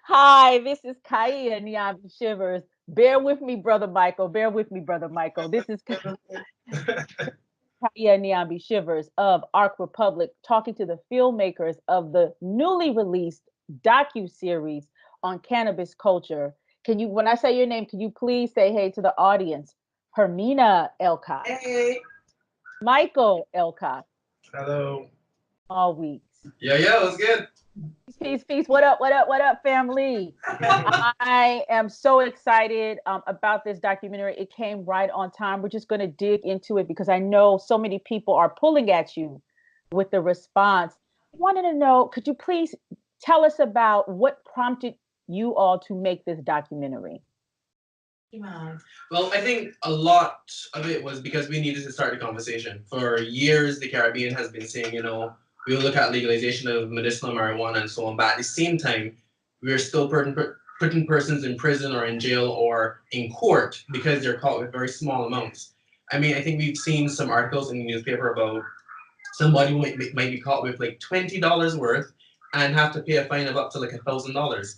Hi, this is Kaya Nyambi Shivers. Bear with me, Brother Michael. Bear with me, Brother Michael. This is Kaya Nyambi Shivers of Ark Republic talking to the filmmakers of the newly released docu-series on cannabis culture. Can you, when I say your name, can you please say hey to the audience? Hermina Elcott, Hey. Michael Elcott, Hello. all weeks. Yeah, it was good. Peace, peace. What up, what up, what up, family? I am so excited about this documentary. It came right on time. We're just going to dig into it because I know so many people are pulling at you with the response. I wanted to know, could you please tell us about what prompted you all to make this documentary? Well, I think a lot of it was because we needed to start the conversation. For years, the Caribbean has been saying, we'll look at legalization of medicinal marijuana and so on, but at the same time, we're still putting persons in prison or in jail or in court because they're caught with very small amounts. I mean, I think we've seen some articles in the newspaper about somebody might be caught with like $20 worth and have to pay a fine of up to like $1,000.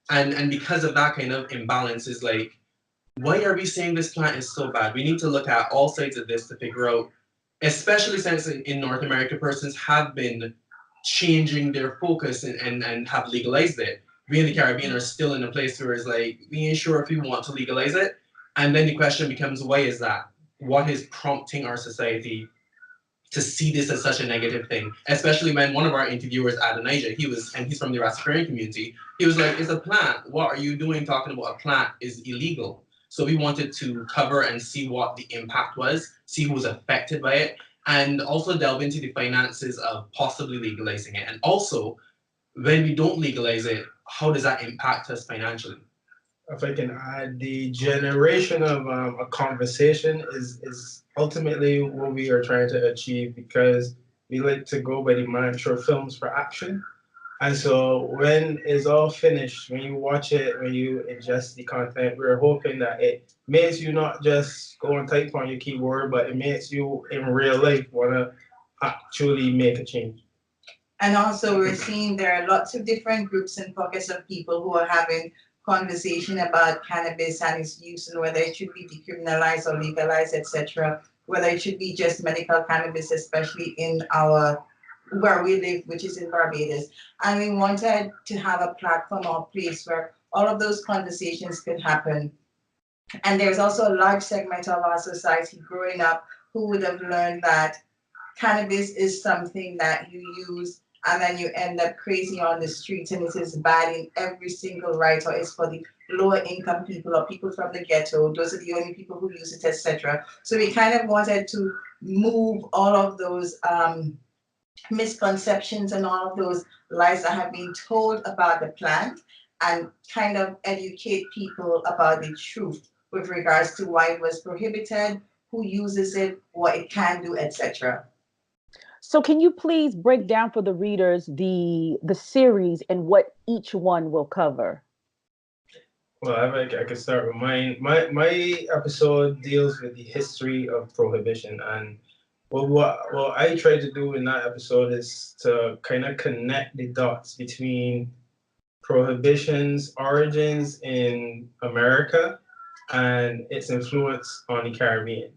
And because of that kind of imbalance is like, why are we saying this plant is so bad? We need to look at all sides of this to figure out, especially since in North America, persons have been changing their focus and have legalized it. We in the Caribbean are still in a place where it's like, we ain't sure if we want to legalize it. And then the question becomes, why is that? What is prompting our society to see this as such a negative thing? Especially when one of our interviewers, Adonijah, he's from the Rastafarian community, he was like, it's a plant. What are you doing talking about a plant is illegal? So we wanted to cover and see what the impact was, see who was affected by it, and also delve into the finances of possibly legalizing it. And also, when we don't legalize it, how does that impact us financially? If I can add, the generation of a conversation is ultimately what we are trying to achieve, because we like to go by the mantra films for action. And so when it's all finished, when you watch it, when you ingest the content, we're hoping that it makes you not just go and type on your keyboard, but it makes you in real life want to actually make a change. And also, we're seeing there are lots of different groups and pockets of people who are having conversation about cannabis and its use, and whether it should be decriminalized or legalized, etc. Whether it should be just medical cannabis, especially in our where we live, which is in Barbados. And we wanted to have a platform or place where all of those conversations could happen. And there's also a large segment of our society growing up who would have learned that cannabis is something that you use and then you end up crazy on the streets, and it is bad in every single right, or it's for the lower income people or people from the ghetto. Those are the only people who use it, etc. So we kind of wanted to move all of those misconceptions and all of those lies that have been told about the plant, and kind of educate people about the truth with regards to why it was prohibited, who uses it, what it can do, etc. So can you please break down for the readers the series and what each one will cover? Well, I could start with mine. My episode deals with the history of prohibition, and what I try to do in that episode is to kind of connect the dots between prohibition's origins in America and its influence on the Caribbean.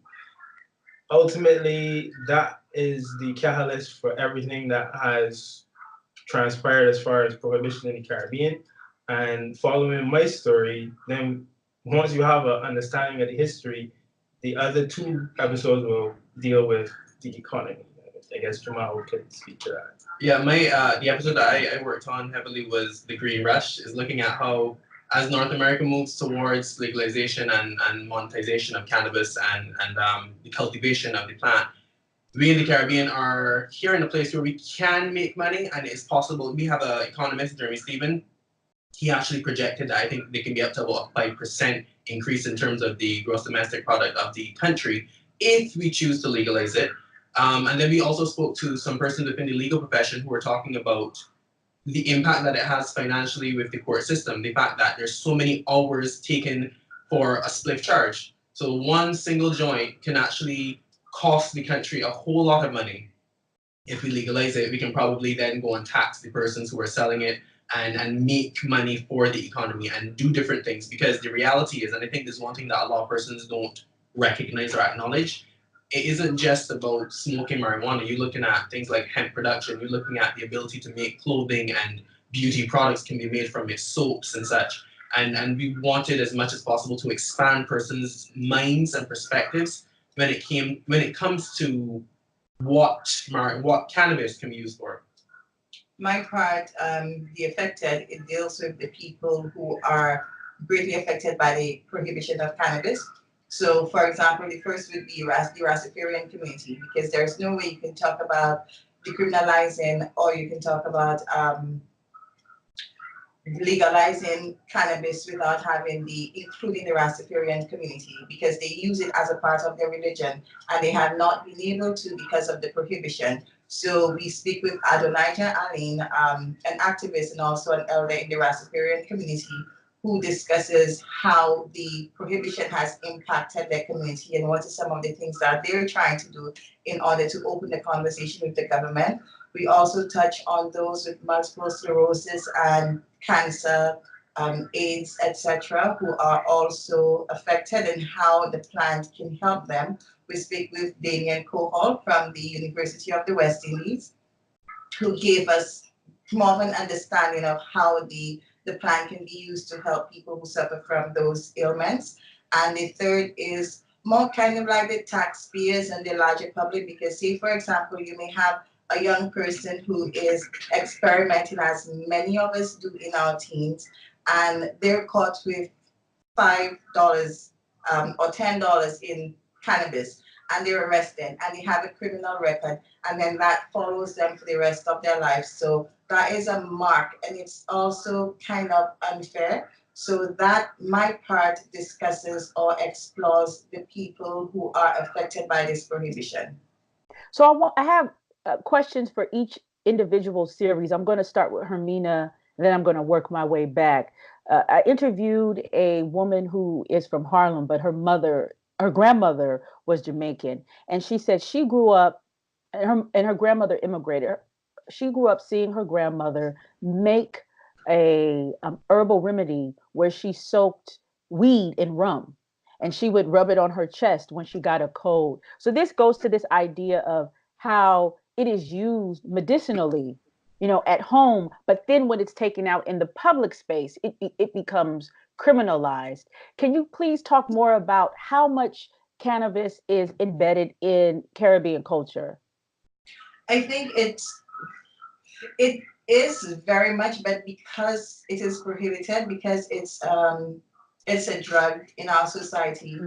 Ultimately, that is the catalyst for everything that has transpired as far as prohibition in the Caribbean. And following my story, then once you have an understanding of the history, the other two episodes will deal with the economy. I guess Jamal could speak to that. Yeah, the episode that I worked on heavily was the Green Rush, is looking at how as North America moves towards legalization and monetization of cannabis and the cultivation of the plant, we in the Caribbean are here in a place where we can make money, and it's possible. We have an economist, Jeremy Stephen. He actually projected that I think they can be up to about a 5% increase in terms of the gross domestic product of the country if we choose to legalize it. And then we also spoke to some persons within the legal profession who were talking about the impact that it has financially with the court system, the fact that there's so many hours taken for a split charge. So one single joint can actually cost the country a whole lot of money. If we legalize it, we can probably then go and tax the persons who are selling it and make money for the economy and do different things. Because the reality is, and I think there's one thing that a lot of persons don't recognize or acknowledge, it isn't just about smoking marijuana. You're looking at things like hemp production. You're looking at the ability to make clothing and beauty products can be made from it, soaps and such. And we wanted as much as possible to expand persons' minds and perspectives when it comes to what cannabis can be used for. My part, the affected, it deals with the people who are greatly affected by the prohibition of cannabis. So, for example, the first would be the Rastafarian community, because there's no way you can talk about decriminalizing or you can talk about legalizing cannabis without including the Rastafarian community, because they use it as a part of their religion and they have not been able to because of the prohibition. So we speak with Adonijah Aline, an activist and also an elder in the Rastafarian community, who discusses how the prohibition has impacted their community and what are some of the things that they're trying to do in order to open the conversation with the government. We also touch on those with multiple sclerosis and cancer, AIDS, etc., who are also affected and how the plant can help them. We speak with Damien Cohol from the University of the West Indies, who gave us more of an understanding of how the plant can be used to help people who suffer from those ailments. And the third is more kind of like the taxpayers and the larger public, because say, for example, you may have a young person who is experimenting, as many of us do in our teens, and they're caught with $5 or $10 in cannabis, and they're arrested and they have a criminal record, and then that follows them for the rest of their lives. So that is a mark, and it's also kind of unfair. So that my part discusses or explores the people who are affected by this prohibition. So I have questions for each individual series. I'm going to start with Hermina, and then I'm going to work my way back. I interviewed a woman who is from Harlem, but her grandmother was Jamaican, and she said she grew up, and her grandmother immigrated. She grew up seeing her grandmother make a herbal remedy where she soaked weed in rum, and she would rub it on her chest when she got a cold. So this goes to this idea of how it is used medicinally, at home, but then when it's taken out in the public space, it becomes criminalized. Can you please talk more about how much cannabis is embedded in Caribbean culture? I think it is very much, but because it is prohibited, because it's a drug in our society,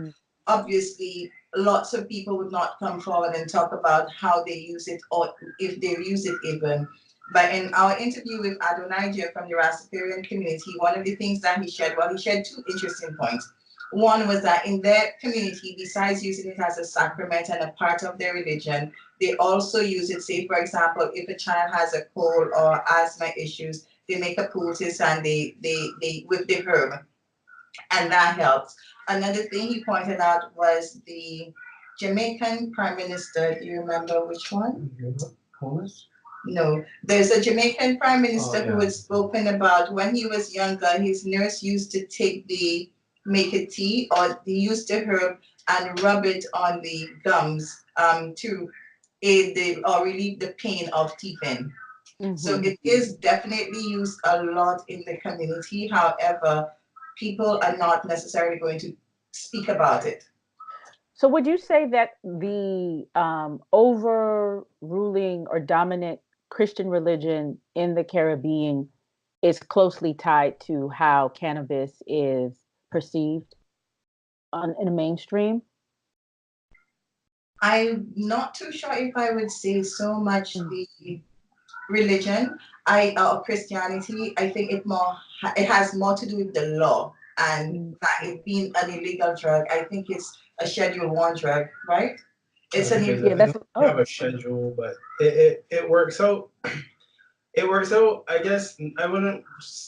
obviously lots of people would not come forward and talk about how they use it or if they use it even. But in our interview with Adonijah from the Rastafarian community, one of the things that he shared two interesting points. One was that in their community, besides using it as a sacrament and a part of their religion, they also use it, say, for example, if a child has a cold or asthma issues, they make a poultice and they with the herb, and that helps. Another thing he pointed out was the Jamaican Prime Minister. Do you remember which one? Homeless? No, there's a Jamaican Prime Minister who yeah. had spoken about when he was younger, his nurse used to make a tea, or they used the herb and rub it on the gums to aid or relieve the pain of teething. So it is definitely used a lot in the community. However, people are not necessarily going to speak about it. So would you say that the overruling or dominant Christian religion in the Caribbean is closely tied to how cannabis is perceived in the mainstream? I'm not too sure if I would say so much the religion, or Christianity. I think it has more to do with the law and that it being an illegal drug. I think it's a Schedule 1 drug, right? It's an have a schedule, but it works out. It works out. I guess I wouldn't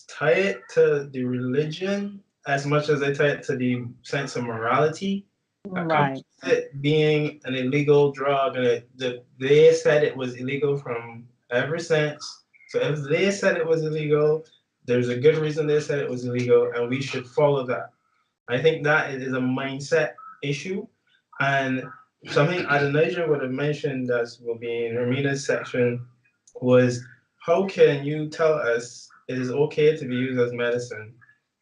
tie it to the religion as much as I tie it to the sense of morality, Right. It being an illegal drug, and they said it was illegal from ever since. So if they said it was illegal, there's a good reason they said it was illegal, and we should follow that. I think that is a mindset issue, and something Adonijah would have mentioned that will be in Ramina's section was, how can you tell us it is okay to be used as medicine,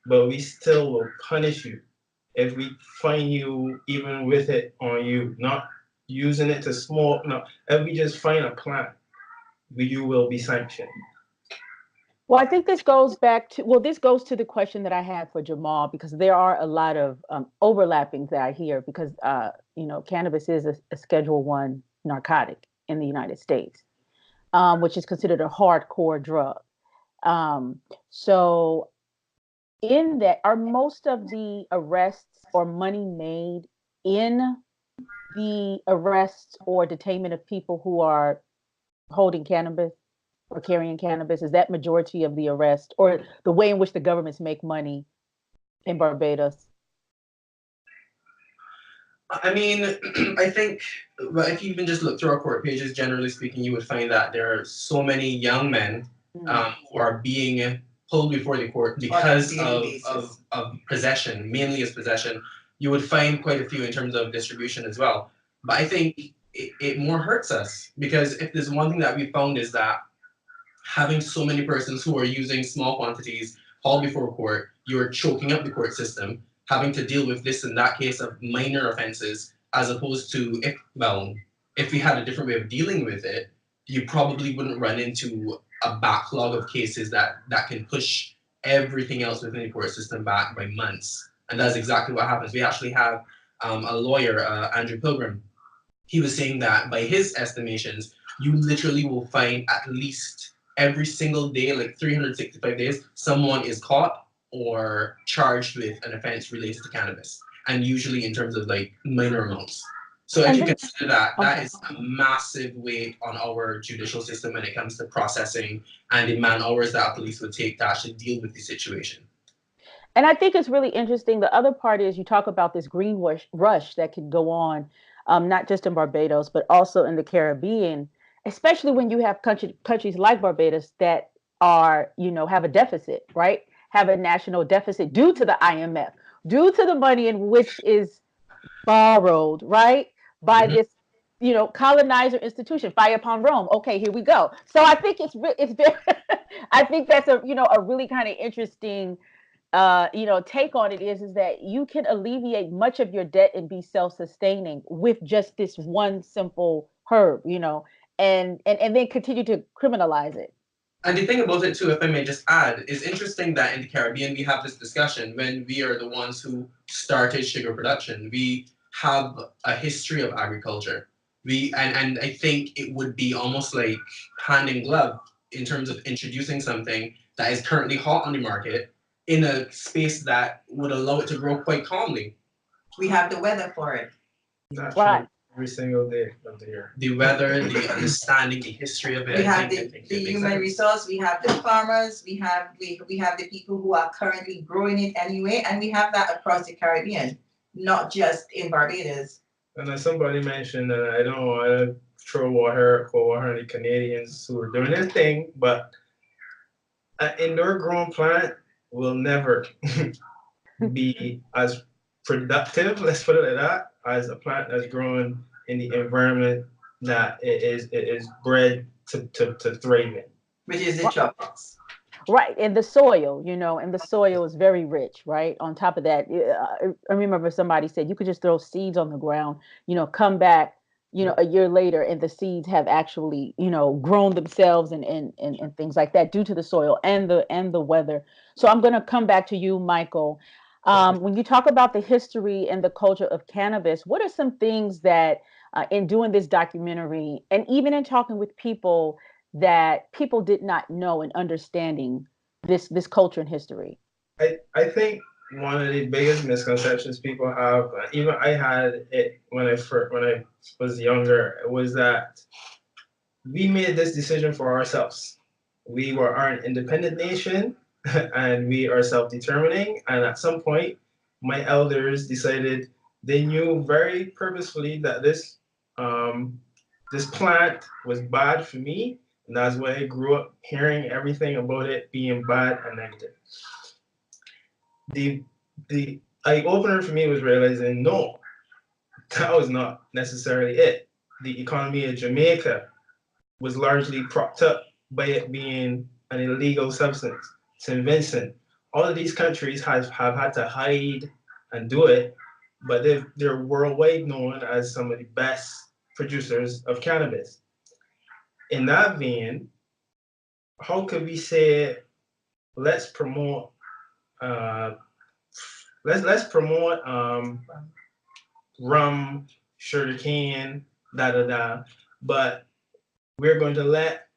but we still will punish you if we find you even with it on you, not using it to smoke. No, if we just find a plant, you will be sanctioned. Well, I think this goes back to, well, this goes to the question that I had for Jamal, because there are a lot of overlappings that I hear, because, cannabis is a Schedule One narcotic in the United States, which is considered a hardcore drug. Um, so in that, are most of the arrests or money made in the arrests or detainment of people who are holding cannabis or carrying cannabis? Is that majority of the arrest, or the way in which the governments make money in Barbados? I mean, I think, well, if you even just look through our court pages, generally speaking, you would find that there are so many young men who are being pulled before the court because of possession, mainly as possession. You would find quite a few in terms of distribution as well. But I think it more hurts us, because if there's one thing that we found is that having so many persons who are using small quantities hauled before court, you're choking up the court system, having to deal with this and that case of minor offenses, as opposed to, if we had a different way of dealing with it, you probably wouldn't run into a backlog of cases that can push everything else within the court system back by months. And that's exactly what happens. We actually have a lawyer, Andrew Pilgrim. He was saying that by his estimations, you literally will find at least every single day, like 365 days, someone is caught or charged with an offense related to cannabis, and usually in terms of like minor amounts. So if you consider that, that is a massive weight on our judicial system when it comes to processing and the man hours that police would take to actually deal with the situation. And I think it's really interesting. The other part is, you talk about this green rush that could go on, not just in Barbados, but also in the Caribbean, especially when you have countries like Barbados that are, have a deficit, right? Have a national deficit due to the IMF, due to the money in which is borrowed, right? By this, colonizer institution, fire upon Rome. Okay, here we go. So I think it's very, I think that's a really kind of interesting take on it, is that you can alleviate much of your debt and be self-sustaining with just this one simple herb, and then continue to criminalize it. And the thing about it too, if I may just add, is interesting that in the Caribbean we have this discussion when we are the ones who started sugar production. We have a history of agriculture. And I think it would be almost like hand in glove in terms of introducing something that is currently hot on the market in a space that would allow it to grow quite calmly. We have the weather for it. Right. Every single day of the year. The weather, the understanding, the history of it. We have the human resource, we have the farmers, we have the people who are currently growing it anyway, and we have that across the Caribbean, not just in Barbados. And as somebody mentioned, I don't want to throw water on the Canadians who are doing their thing, but an indoor grown plant will never be as productive, let's put it like that, as a plant that's grown in the environment that it is bred to thrive in. Which is the tropics. Right, and the soil, and the soil is very rich, right? On top of that, I remember somebody said you could just throw seeds on the ground, come back, a year later, and the seeds have actually, grown themselves and things like that due to the soil and the weather. So I'm going to come back to you, Michael. When you talk about the history and the culture of cannabis, what are some things that in doing this documentary, and even in talking with people, that people did not know and understanding this culture and history? I think one of the biggest misconceptions people have, even I had it when I was younger, was that we made this decision for ourselves. We are an independent nation and we are self-determining. And at some point, my elders decided They knew very purposefully that this plant was bad for me, and that's why I grew up hearing everything about it being bad and negative. The eye opener for me was realizing no, that was not necessarily it. The economy of Jamaica was largely propped up by it being an illegal substance. St. Vincent, all of these countries have had to hide and do it, but they're worldwide known as some of the best producers of cannabis. In that vein, how could we say let's promote uh, let's promote rum, sugarcane, da da da, but we're going to let,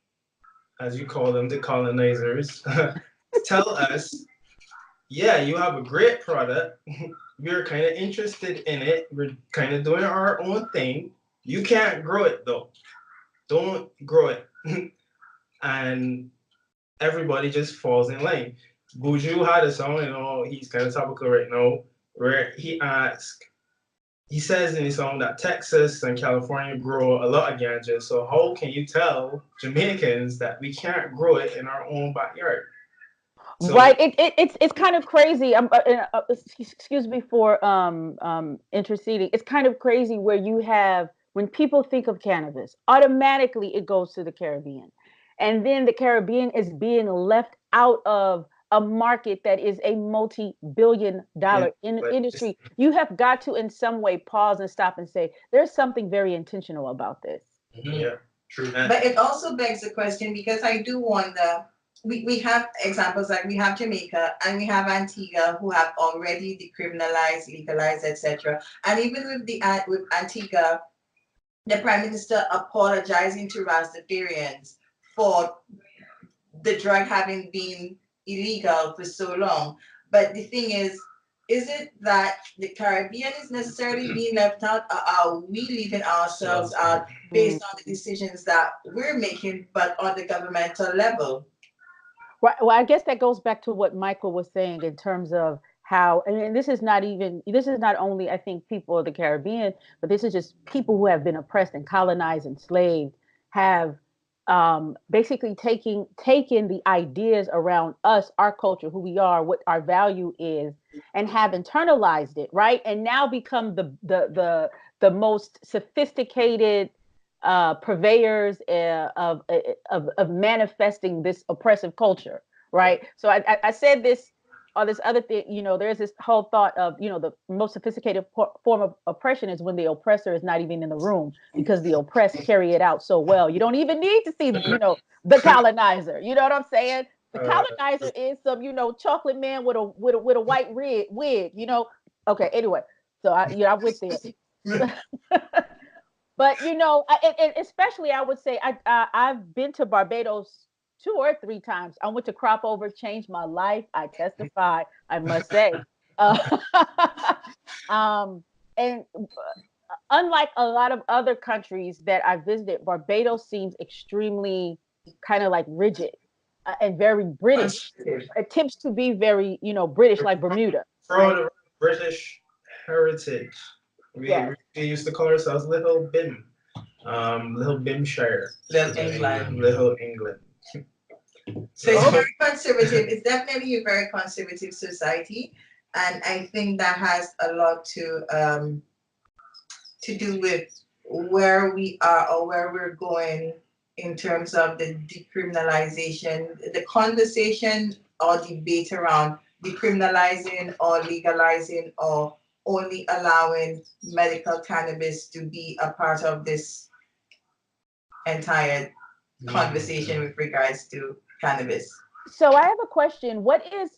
as you call them, the colonizers, tell us, yeah, you have a great product. We're kind of interested in it. We're kind of doing our own thing. You can't grow it though. Don't grow it. And everybody just falls in line. Buju had a song, he's kind of topical right now, where he says in his song that Texas and California grow a lot of ganja. So how can you tell Jamaicans that we can't grow it in our own backyard? So, right. It's kind of crazy. Excuse me for interceding. It's kind of crazy where you have, when people think of cannabis, automatically it goes to the Caribbean, and then the Caribbean is being left out of a market that is a multi-billion-dollar industry. You have got to, in some way, pause and stop and say, there's something very intentional about this. Yeah, true. But it also begs the question, because I do wonder, we have examples like we have Jamaica and we have Antigua, who have already decriminalized, legalized, etc. And even with Antigua, the Prime Minister apologizing to Rastafarians for the drug having been illegal for so long. But the thing is it that the Caribbean is necessarily being left out, or are we leaving ourselves out based on the decisions that we're making, but on the governmental level? Well, I guess that goes back to what Michael was saying in terms of how, and this is not only, I think, people of the Caribbean, but this is just people who have been oppressed and colonized, enslaved, have basically taken the ideas around us, our culture, who we are, what our value is, and have internalized it, right? And now become the most sophisticated purveyors of manifesting this oppressive culture, right? So I said this or this other thing, there's this whole thought of, the most sophisticated form of oppression is when the oppressor is not even in the room, because the oppressed carry it out so well. You don't even need to see, the colonizer. You know what I'm saying? The colonizer is some, chocolate man with a white wig, Okay, anyway, so I went there. But especially I would say I've been to Barbados 2 or 3 times. I went to crop over, changed my life. I testify, I must say. And unlike a lot of other countries that I visited, Barbados seems extremely kind of like rigid and very British. Attempts to be very, British, like Bermuda. Proud of British heritage. We used to call ourselves Little Bim. Little Bimshire. Little England. So it's very conservative. It's definitely a very conservative society, and I think that has a lot to do with where we are or where we're going in terms of the decriminalization, the conversation or debate around decriminalizing or legalizing or only allowing medical cannabis to be a part of this entire conversation with regards to cannabis. So I have a question.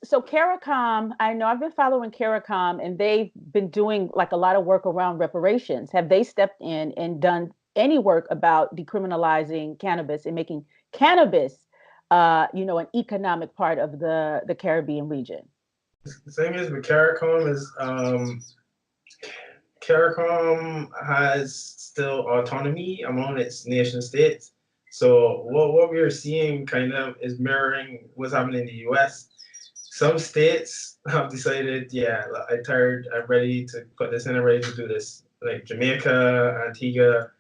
So CARICOM, I know I've been following CARICOM, and they've been doing like a lot of work around reparations. Have they stepped in and done any work about decriminalizing cannabis and making cannabis, an economic part of the Caribbean region? The thing is with CARICOM is CARICOM has still autonomy among its nation states. So what we're seeing kind of is mirroring what's happening in the US. some states have decided, yeah, I'm ready to put this in, I'm ready to do this. Like Jamaica, Antigua,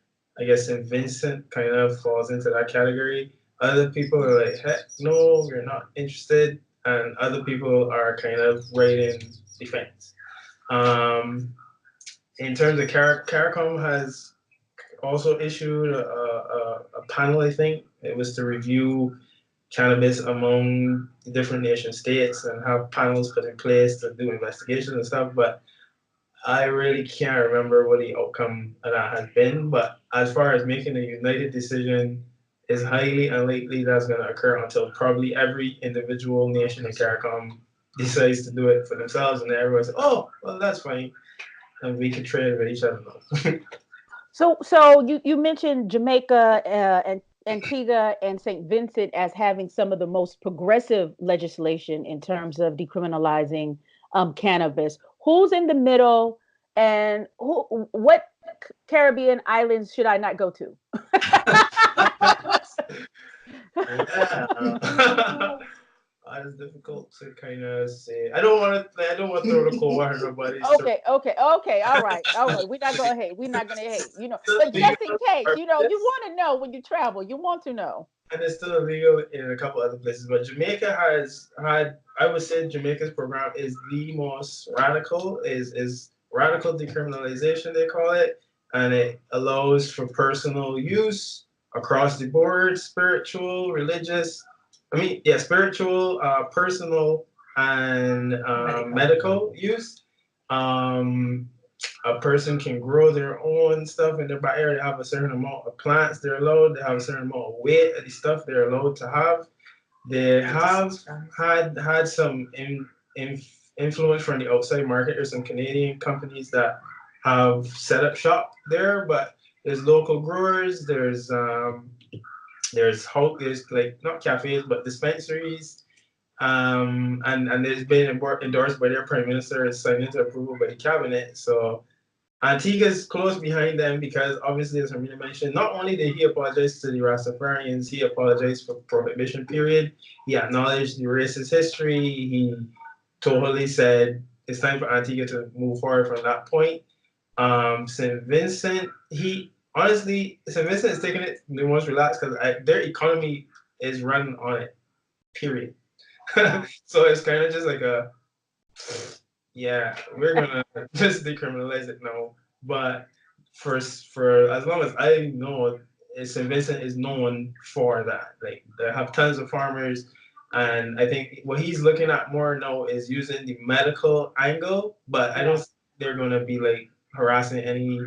I guess St. Vincent kind of falls into that category. Other people are like, heck no, we're not interested. And other people are kind of right in defense. In terms of CARICOM has also issued a panel, I think. It was to review cannabis among the different nation states and have panels put in place to do investigations and stuff. But I really can't remember what the outcome of that has been. But as far as making a united decision, is highly unlikely that's going to occur until probably every individual nation in CARICOM decides to do it for themselves, and everyone says, "Oh, well, that's fine," and we can trade with each other now. So you mentioned Jamaica and Antigua and St. Vincent as having some of the most progressive legislation in terms of decriminalizing cannabis. Who's in the middle, and what Caribbean islands should I not go to? Yeah. It's difficult to kind of say. I don't want to. I don't want to throw the cold water on nobody's. Okay. All right. We're not gonna hate. We're not gonna hate. But just in case, you want to know when you travel. You want to know. And it's still illegal in a couple other places. But Jamaica has had. I would say Jamaica's program is the most radical. Is radical decriminalization, they call it, and it allows for personal use across the board, spiritual, religious. Spiritual, personal, and medical use. A person can grow their own stuff in their backyard. They have a certain amount of plants they're allowed. They have a certain amount of weight of the stuff they're allowed to have. They have had some influence from the outside market. There's some Canadian companies that have set up shop there, but there's local growers. There's like not cafes but dispensaries, and there's been endorsed by their prime minister and signed into approval by the cabinet. So Antigua's close behind them because obviously, as Hamina mentioned, not only did he apologize to the Rastafarians, he apologized for prohibition period. He acknowledged the racist history. He totally said it's time for Antigua to move forward from that point. St. Vincent, St. Vincent is taking it the most relaxed because their economy is running on it, period. So it's kind of just like we're gonna just decriminalize it now. But for as long as I know, St. Vincent is known for that. Like they have tons of farmers, and I think what he's looking at more now is using the medical angle. But I don't think they're gonna be like harassing any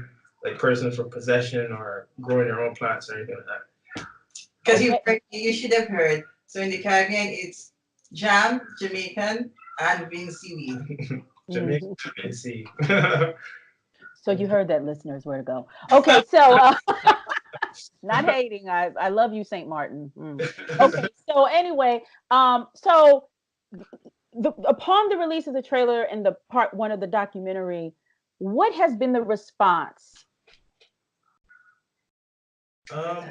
like person for possession or growing their own plants or anything like that. Because you should have heard. So in the Caribbean, it's jam, Jamaican, and green seaweed. Jamaican seed. So you heard that, listeners, where to go. Okay, so not hating. I love you, St. Martin. Okay, so anyway, so upon the release of the trailer and the part one of the documentary, what has been the response?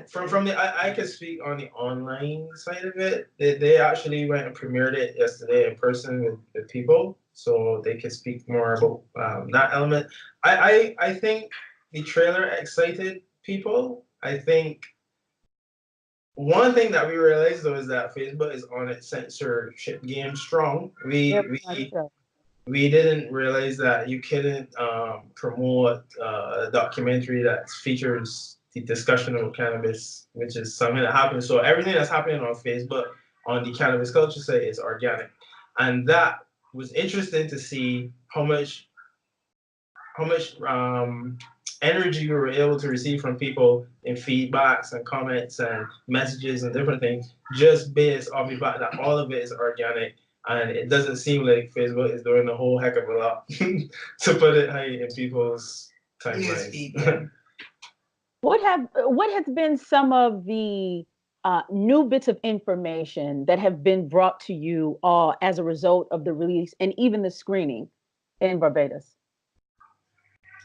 From the I can speak on the online side of it. They actually went and premiered it yesterday in person with people, so they could speak more about that element. I think the trailer excited people. I think one thing that we realized though is that Facebook is on its censorship game strong. We didn't realize that you couldn't promote a documentary that features the discussion of cannabis, which is something that happens. So everything that's happening on Facebook on the CannabisCulture site is organic, and that was interesting to see how much energy we were able to receive from people in feedbacks and comments and messages and different things, just based off the fact that all of it is organic. And it doesn't seem like Facebook is doing a whole heck of a lot to put it high in people's timelines. What has been some of the new bits of information that have been brought to you all as a result of the release and even the screening in Barbados?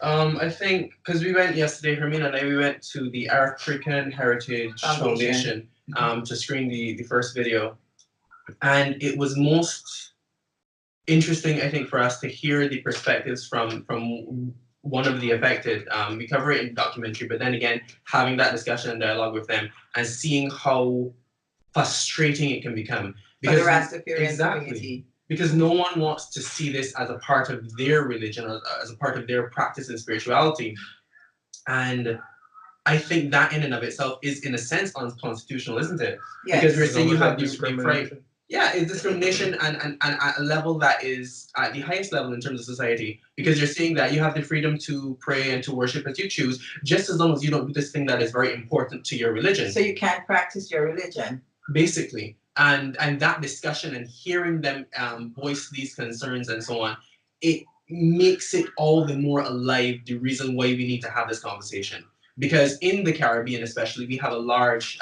I think because we went yesterday, Hermina and I, we went to the African Heritage Foundation to screen the first video, and it was most interesting, I think, for us to hear the perspectives from one of the affected. We cover it in the documentary, but then again, having that discussion and dialogue with them and seeing how frustrating it can become. For the Rastafarian community. Because no one wants to see this as a part of their religion or as a part of their practice and spirituality. And I think that in and of itself is, in a sense, unconstitutional, isn't it? Yes. Because we're saying you have discrimination. Yeah, it's discrimination and at a level that is at the highest level in terms of society. Because you're saying that you have the freedom to pray and to worship as you choose, just as long as you don't do this thing that is very important to your religion. So you can't practice your religion. Basically. And that discussion and hearing them voice these concerns and so on, it makes it all the more alive, the reason why we need to have this conversation. Because in the Caribbean especially, we have a large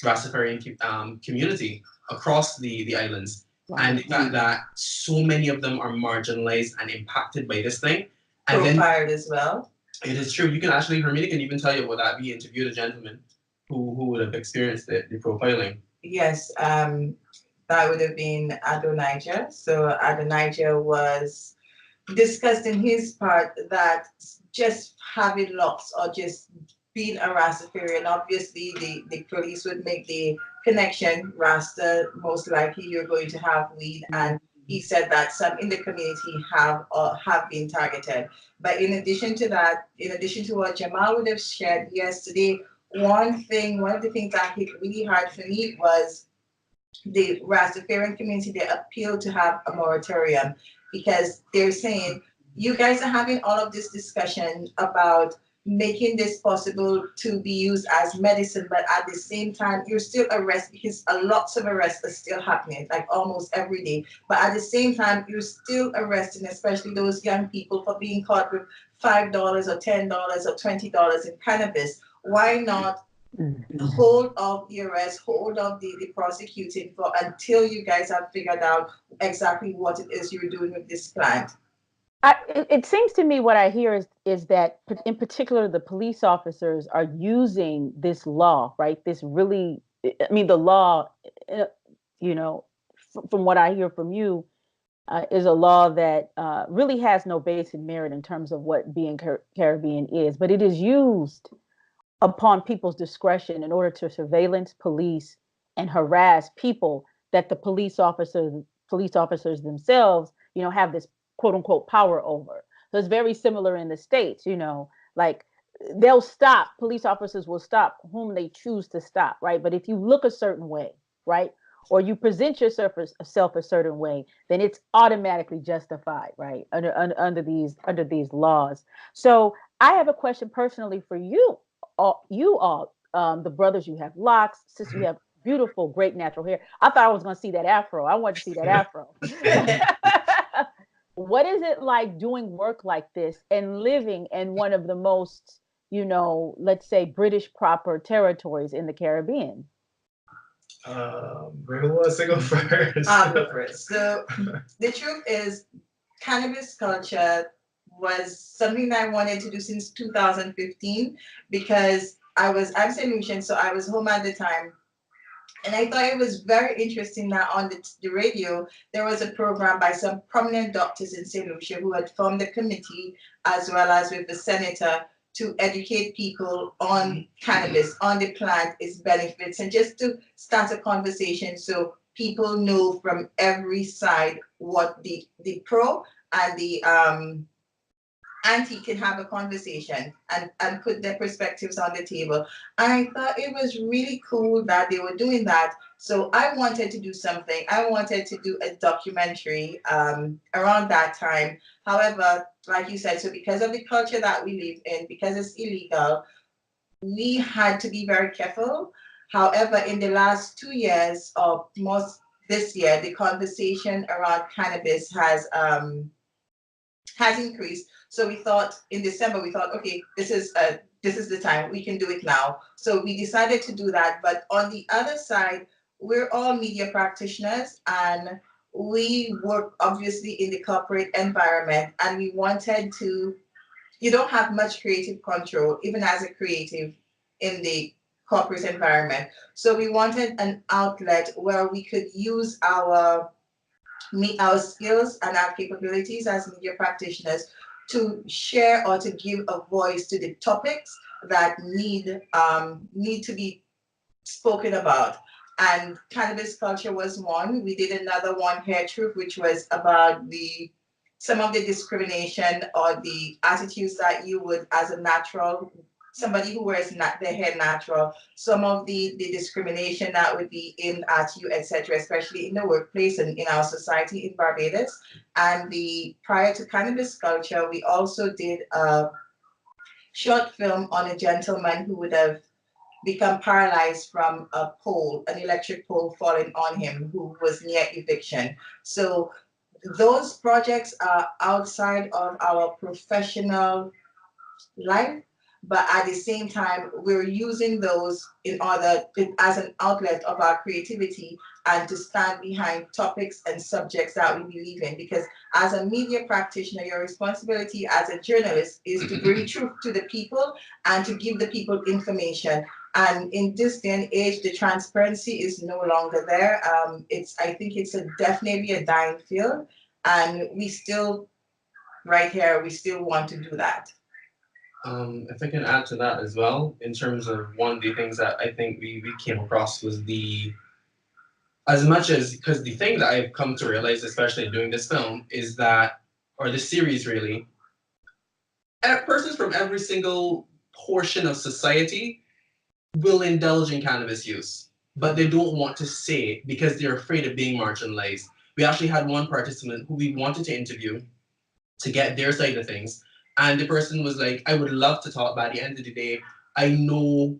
Rastafarian community across the islands. Wow. And the fact that so many of them are marginalized and impacted by this thing. And profiled as well. It is true. You can actually, Hermina can even tell you about that. We interviewed a gentleman who would have experienced the profiling. Yes, that would have been Adonijah. So Adonijah was discussed in his part that just having locks or just being a Rastafarian, obviously the police would make the connection. Rasta, most likely you're going to have weed, and he said that some in the community have been targeted. But in addition to that, in addition to what Jamal would have shared yesterday, one of the things that hit really hard for me was the Rastafarian community. They appealed to have a moratorium because they're saying, you guys are having all of this discussion about making this possible to be used as medicine, but at the same time, you're still arrested because lots of arrests are still happening, like almost every day. But at the same time, you're still arresting, especially those young people, for being caught with $5 or $10 or $20 in cannabis. Why not hold off the arrest, hold off the prosecuting for until you guys have figured out exactly what it is you're doing with this plant? It seems to me what I hear is that in particular the police officers are using this law, right? This really, I mean, the law, you know, from what I hear from you, is a law that really has no basic merit in terms of what being Caribbean is, but it is used upon people's discretion in order to surveillance, police, and harass people that the police officers themselves, you know, have this quote unquote power over. So it's very similar in the States, you know, like they'll stop, police officers will stop whom they choose to stop, right? But if you look a certain way, right, or you present yourself a certain way, then it's automatically justified, right, under these laws. So I have a question personally for you all, the brothers. You have locks, sister, you have beautiful, great natural hair. I thought I was going to see that afro. I wanted to see that afro. What is it like doing work like this and living in one of the most, you know, let's say British proper territories in the Caribbean? Who wants to go first? I'll go first. So the truth is, cannabis culture was something that I wanted to do since 2015 because I'm St. Lucian, so I was home at the time. And I thought it was very interesting that on the radio, there was a program by some prominent doctors in St. Lucia who had formed a committee, as well as with the senator, to educate people on cannabis, on the plant, its benefits, and just to start a conversation so people know from every side what the pro and the anti can have a conversation and put their perspectives on the table. And I thought it was really cool that they were doing that. So I wanted to do something. I wanted to do a documentary around that time. However, like you said, so because of the culture that we live in, because it's illegal, we had to be very careful. However, in the last 2 years, or most this year, the conversation around cannabis has increased. So we thought in December, okay, this is the time, we can do it now. So we decided to do that. But on the other side, we're all media practitioners and we work obviously in the corporate environment, and we wanted to, you don't have much creative control, even as a creative in the corporate environment. So we wanted an outlet where we could use our meet our skills and our capabilities as media practitioners to share or to give a voice to the topics that need to be spoken about. And cannabis culture was one. We did another one, Hair Truth, which was about some of the discrimination or the attitudes that you would, as a natural, somebody who wears their hair natural, some of the discrimination that would be in at you, etc., especially in the workplace and in our society in Barbados. And prior to cannabis culture, we also did a short film on a gentleman who would have become paralyzed from an electric pole falling on him, who was near eviction. So those projects are outside of our professional life, but at the same time, we're using those as an outlet of our creativity and to stand behind topics and subjects that we believe in. Because as a media practitioner, your responsibility as a journalist is to bring truth to the people and to give the people information. And in this day and age, the transparency is no longer there. I think it's definitely a dying field, and we still want to do that. If I can add to that as well, in terms of one of the things that I think we came across was because the thing that I've come to realize, especially doing this film, is that, or this series really, persons from every single portion of society will indulge in cannabis use, but they don't want to say it because they're afraid of being marginalized. We actually had one participant who we wanted to interview to get their side of things. And the person was like, I would love to talk, but at the end of the day, I know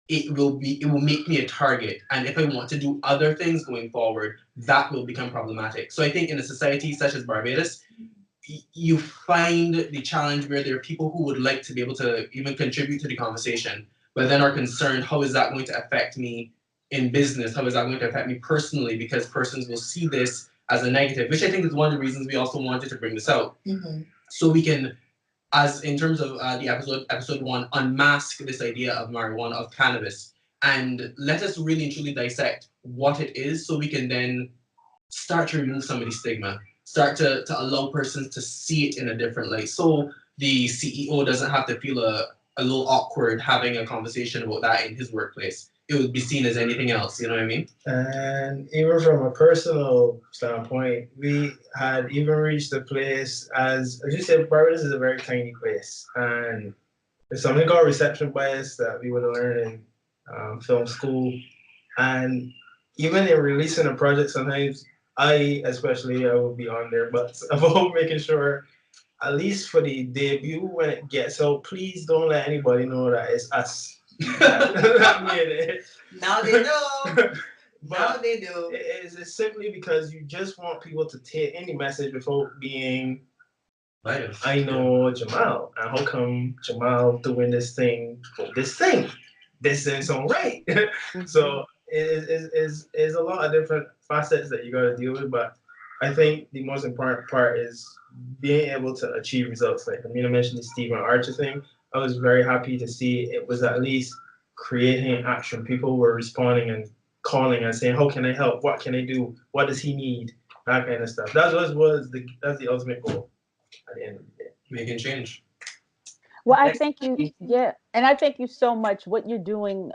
it will make me a target. And if I want to do other things going forward, that will become problematic. So I think in a society such as Barbados, you find the challenge where there are people who would like to be able to even contribute to the conversation, but then are concerned, how is that going to affect me in business? How is that going to affect me personally? Because persons will see this as a negative, which I think is one of the reasons we also wanted to bring this out. Mm-hmm. So we can, as in terms of the episode 1, unmask this idea of marijuana, of cannabis, and let us really and truly dissect what it is, so we can then start to remove some of the stigma, start to allow persons to see it in a different light. So the CEO doesn't have to feel a little awkward having a conversation about that in his workplace. It would be seen as anything else, you know what I mean? And even from a personal standpoint, we had even reached a place, as you said, Barbados is a very tiny place. And there's something called reception bias that we would learn in film school. And even in releasing a project, sometimes I will be on there, but about making sure, at least for the debut, when it gets out, please don't let anybody know that it's us. That made it. Now they know. Now they do. It's simply because you just want people to take any message without being, I know Jamal, and how come Jamal doing this thing for this thing? This isn't so right. So it is a lot of different facets that you got to deal with, but I think the most important part is being able to achieve results. Like Amina mentioned the Stephen Archer thing. I was very happy to see it was at least creating action. People were responding and calling and saying, how can I help? What can I do? What does he need? That kind of stuff. That's the ultimate goal at the end of the day. Making change. Well, I thank you. Yeah. And I thank you so much. What you're doing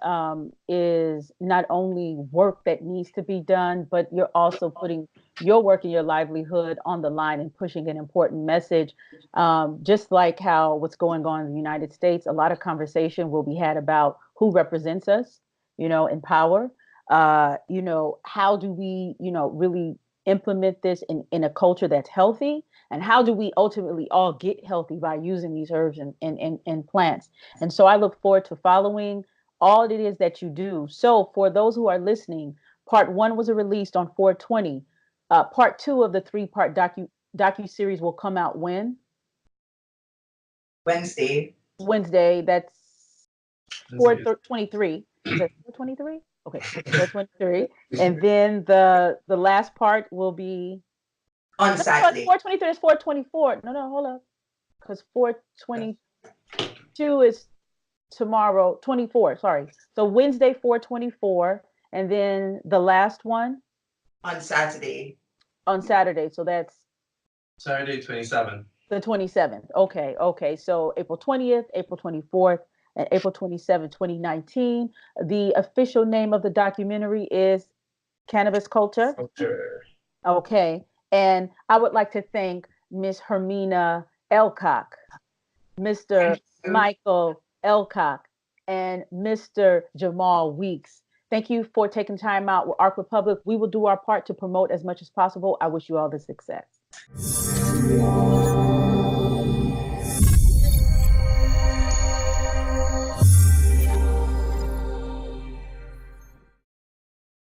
is not only work that needs to be done, but you're also putting your work and your livelihood on the line and pushing an important message. Just like how what's going on in the United States, a lot of conversation will be had about who represents us, in power. How do we, really implement this in a culture that's healthy? And how do we ultimately all get healthy by using these herbs and plants? And so I look forward to following all it is that you do. So for those who are listening, part 1 was released on 4/20. Part 2 of the 3-part docu-series will come out when? Wednesday. That's 4/23. Is that 4/23? Okay, 4/23. And then the last part will be on Saturday. 4/23 is 4/24. No, hold up. Because 4/22 is tomorrow, 24, sorry. So Wednesday, 4/24. And then the last one? On Saturday. On Saturday. So that's Saturday 27th. the 27th. Okay. Okay. So April 20th, April 24th, and April 27th, 2019. The official name of the documentary is Cannabis Culture. Culture. Okay. And I would like to thank Miss Hermina Elcock, Mr. Michael Elcock, and Mr. Jamal Weeks. Thank you for taking time out with Ark Republic. We will do our part to promote as much as possible. I wish you all the success.